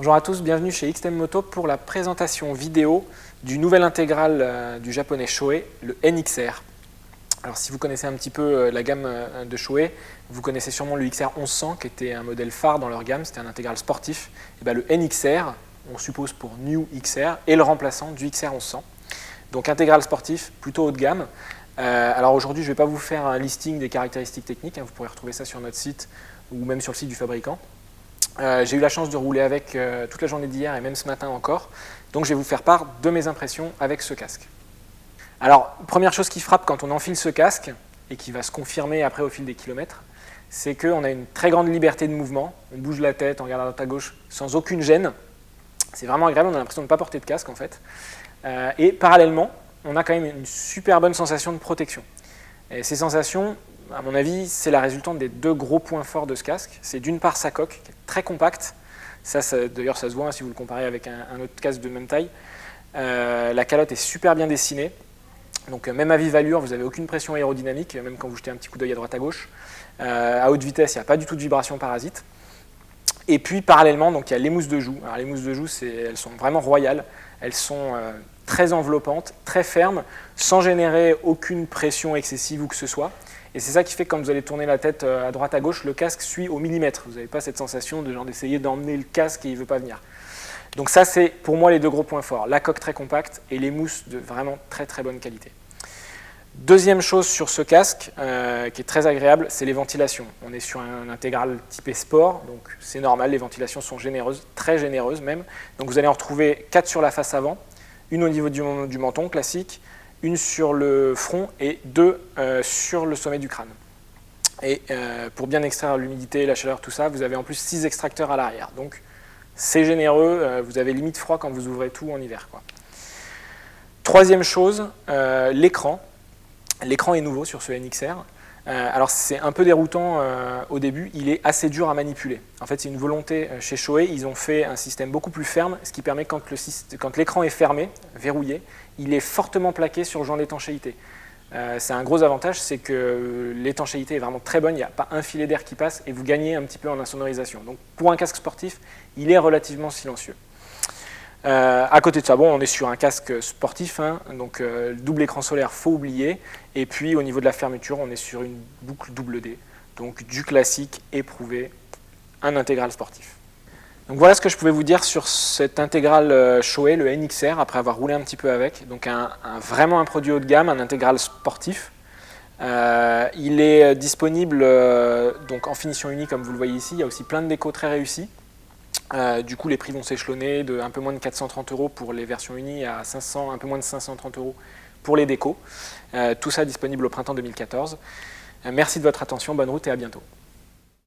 Bonjour à tous, bienvenue chez XTM Moto pour la présentation vidéo du nouvel intégral du japonais Shoei, le NXR. Alors si vous connaissez un petit peu la gamme de Shoei, vous connaissez sûrement le XR 1100 qui était un modèle phare dans leur gamme, c'était un intégral sportif. Et bien, le NXR, on suppose pour New XR, est le remplaçant du XR 1100. Donc intégral sportif, plutôt haut de gamme. Alors aujourd'hui je ne vais pas vous faire un listing des caractéristiques techniques, vous pourrez retrouver ça sur notre site ou même sur le site du fabricant. J'ai eu la chance de rouler avec toute la journée d'hier et même ce matin encore, donc je vais vous faire part de mes impressions avec ce casque. Alors, première chose qui frappe quand on enfile ce casque, et qui va se confirmer après au fil des kilomètres, c'est qu'on a une très grande liberté de mouvement, on bouge la tête, on regarde à droite à gauche sans aucune gêne, c'est vraiment agréable, on a l'impression de ne pas porter de casque en fait, et parallèlement, on a quand même une super bonne sensation de protection. Et ces sensations, à mon avis, c'est la résultante des deux gros points forts de ce casque. C'est d'une part sa coque, qui est très compacte. D'ailleurs, ça se voit si vous le comparez avec un autre casque de même taille. La calotte est super bien dessinée. Donc même à vive allure, vous n'avez aucune pression aérodynamique, même quand vous jetez un petit coup d'œil à droite à gauche. À haute vitesse, il n'y a pas du tout de vibration parasite. Et puis parallèlement, donc, il y a les mousses de joue. Alors les mousses de joue, elles sont vraiment royales. Elles sont très enveloppantes, très fermes, sans générer aucune pression excessive ou que ce soit. Et c'est ça qui fait que quand vous allez tourner la tête à droite à gauche, le casque suit au millimètre. Vous n'avez pas cette sensation d'essayer d'emmener le casque et il ne veut pas venir. Donc ça, c'est pour moi les deux gros points forts. La coque très compacte et les mousses de vraiment très très bonne qualité. Deuxième chose sur ce casque, qui est très agréable, c'est les ventilations. On est sur un intégral typé sport, donc c'est normal, les ventilations sont généreuses, très généreuses même. Donc vous allez en retrouver 4 sur la face avant, une au niveau du menton classique, une sur le front et 2 sur le sommet du crâne. Et pour bien extraire l'humidité, la chaleur, tout ça, vous avez en plus 6 extracteurs à l'arrière. Donc c'est généreux, vous avez limite froid quand vous ouvrez tout en hiver, quoi. Troisième chose, l'écran. L'écran est nouveau sur ce NXR. Alors c'est un peu déroutant au début, il est assez dur à manipuler. En fait c'est une volonté chez Shoei, ils ont fait un système beaucoup plus ferme, ce qui permet quand l'écran est fermé, verrouillé, il est fortement plaqué sur le joint d'étanchéité. C'est un gros avantage, c'est que l'étanchéité est vraiment très bonne, il n'y a pas un filet d'air qui passe et vous gagnez un petit peu en insonorisation. Donc pour un casque sportif, il est relativement silencieux. À côté de ça, bon, on est sur un casque sportif, donc double écran solaire, faut oublier. Et puis au niveau de la fermeture, on est sur une boucle double D, donc du classique éprouvé, un intégral sportif. Donc voilà ce que je pouvais vous dire sur cet intégral Shoei, le NXR, après avoir roulé un petit peu avec. Donc vraiment un produit haut de gamme, un intégral sportif. Il est disponible donc en finition unie comme vous le voyez ici, il y a aussi plein de décos très réussis. Du coup, les prix vont s'échelonner de un peu moins de 430 € pour les versions unies à un peu moins de 530 € pour les décos. Tout ça disponible au printemps 2014. Merci de votre attention, bonne route et à bientôt.